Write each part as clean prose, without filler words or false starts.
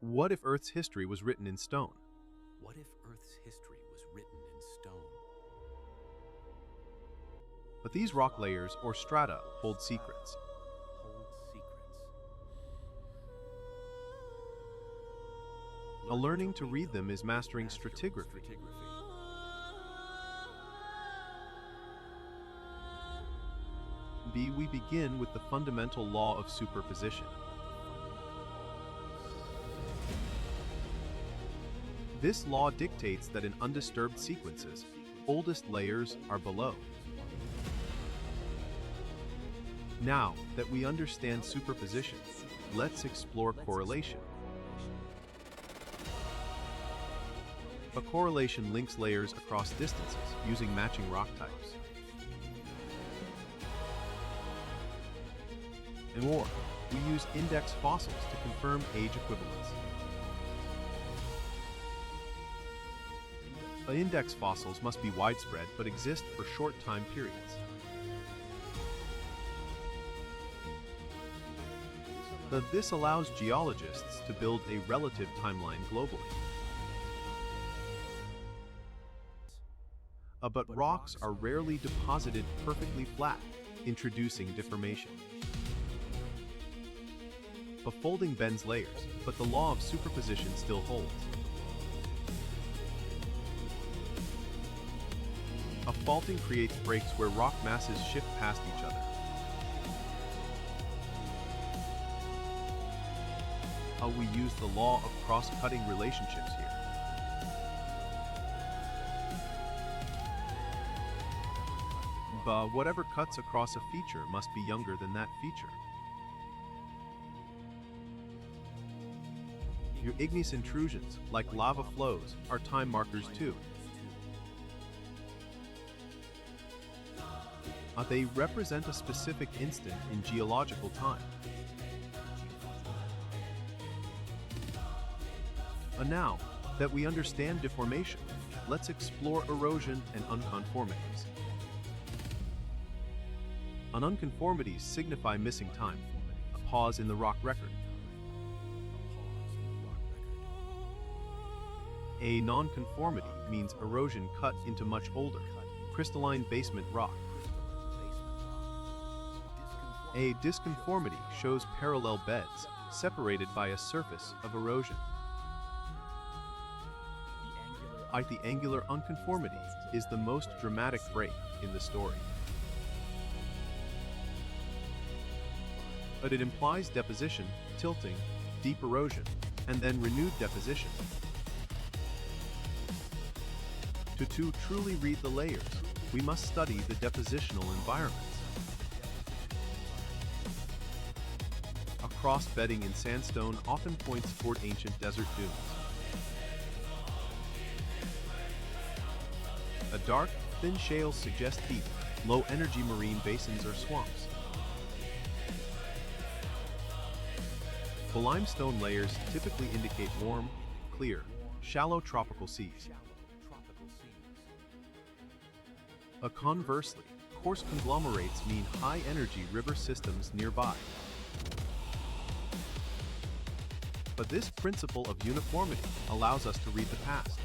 What if Earth's history was written in stone? What if Earth's history was written in stone? But these rock layers, or strata, hold secrets. Hold secrets. Learning to read them is mastering stratigraphy. We begin with the fundamental law of superposition. This law dictates that in undisturbed sequences, oldest layers are below. Now that we understand superposition, let's explore correlation. A correlation links layers across distances using matching rock types. And more, we use index fossils to confirm age equivalence. Index fossils must be widespread but exist for short time periods. This allows geologists to build a relative timeline globally. But rocks are rarely deposited perfectly flat, introducing deformation. Folding bends layers, but the law of superposition still holds. Faulting creates breaks where rock masses shift past each other. We use the law of cross-cutting relationships here. But whatever cuts across a feature must be younger than that feature. Your igneous intrusions, like lava flows, are time markers too. They represent a specific instant in geological time. Now that we understand deformation, let's explore erosion and unconformities. Unconformities signify missing time, a pause in the rock record. A nonconformity means erosion cut into much older, crystalline basement rock. A disconformity shows parallel beds, separated by a surface of erosion. The angular unconformity is the most dramatic break in the story. But it implies deposition, tilting, deep erosion, and then renewed deposition. To truly read the layers, we must study the depositional environments. Cross-bedding in sandstone often points toward ancient desert dunes. A dark, thin shales suggest deep, low-energy marine basins or swamps. The limestone layers typically indicate warm, clear, shallow tropical seas. Conversely, coarse conglomerates mean high-energy river systems nearby. But this principle of uniformity allows us to read the past.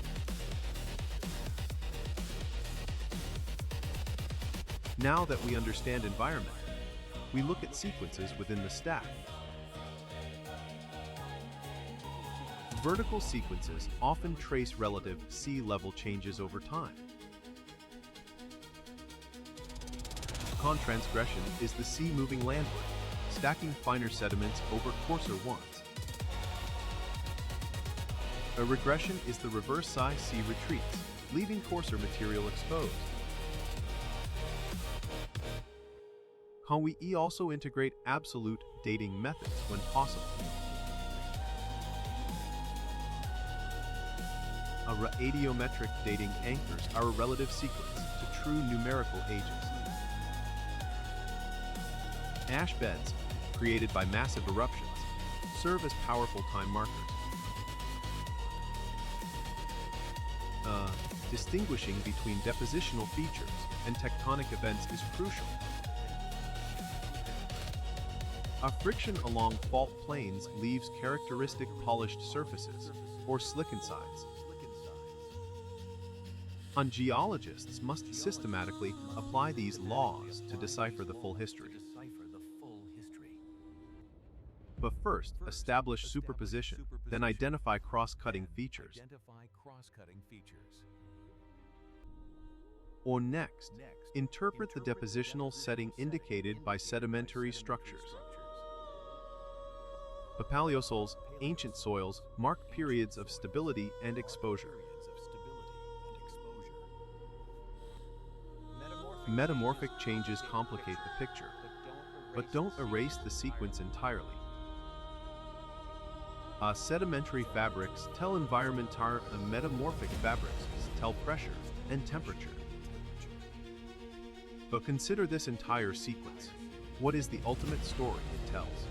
Now that we understand environment, we look at sequences within the stack. Vertical sequences often trace relative sea level changes over time. Transgression is the sea moving landward, stacking finer sediments over coarser ones. A regression is the reverse size sea retreats, leaving coarser material exposed. We also integrate absolute dating methods when possible. Adiometric dating anchors our relative sequence to true numerical ages. Ash beds, created by massive eruptions, serve as powerful time markers. Distinguishing between depositional features and tectonic events is crucial. A friction along fault planes leaves characteristic polished surfaces, or slickened sides. And geologists must systematically apply these laws to decipher the full history. But first, establish superposition, then identify cross-cutting features. Or next, interpret the depositional setting indicated by sedimentary structures. The paleosols, ancient soils, mark periods of stability and exposure. Metamorphic changes complicate the picture, but don't erase the sequence entirely. Sedimentary fabrics tell environmental and metamorphic fabrics tell pressure and temperature. But consider this entire sequence. What is the ultimate story it tells?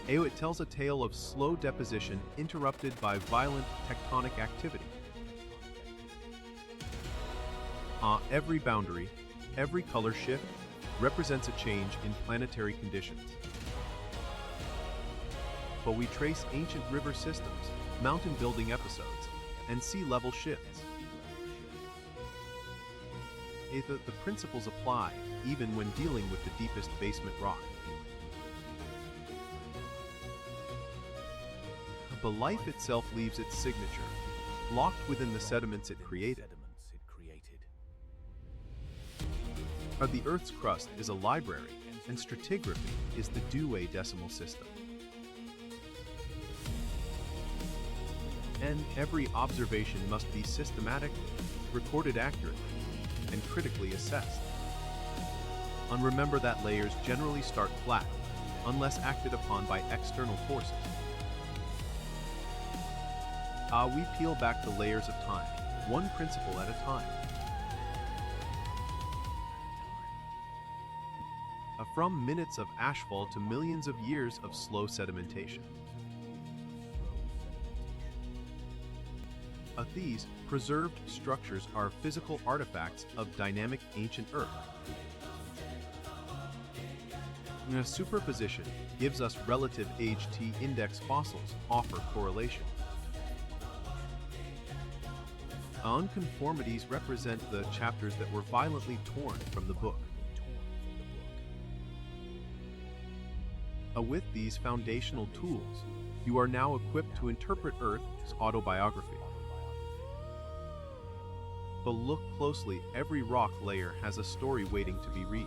It tells a tale of slow deposition interrupted by violent tectonic activity. Every boundary, every color shift, represents a change in planetary conditions. But we trace ancient river systems, mountain building episodes, and sea level shifts. The principles apply even when dealing with the deepest basement rock. But life itself leaves its signature, locked within the sediments it created. The Earth's crust is a library, and stratigraphy is the Dewey Decimal System. And every observation must be systematic, recorded accurately, and critically assessed. And remember that layers generally start flat, unless acted upon by external forces. We peel back the layers of time, one principle at a time. From minutes of ashfall to millions of years of slow sedimentation. These preserved structures are physical artifacts of dynamic ancient Earth. Superposition gives us relative age T-index fossils offer correlation. Unconformities represent the chapters that were violently torn from the book. With these foundational tools, you are now equipped to interpret Earth's autobiography. But look closely, every rock layer has a story waiting to be read.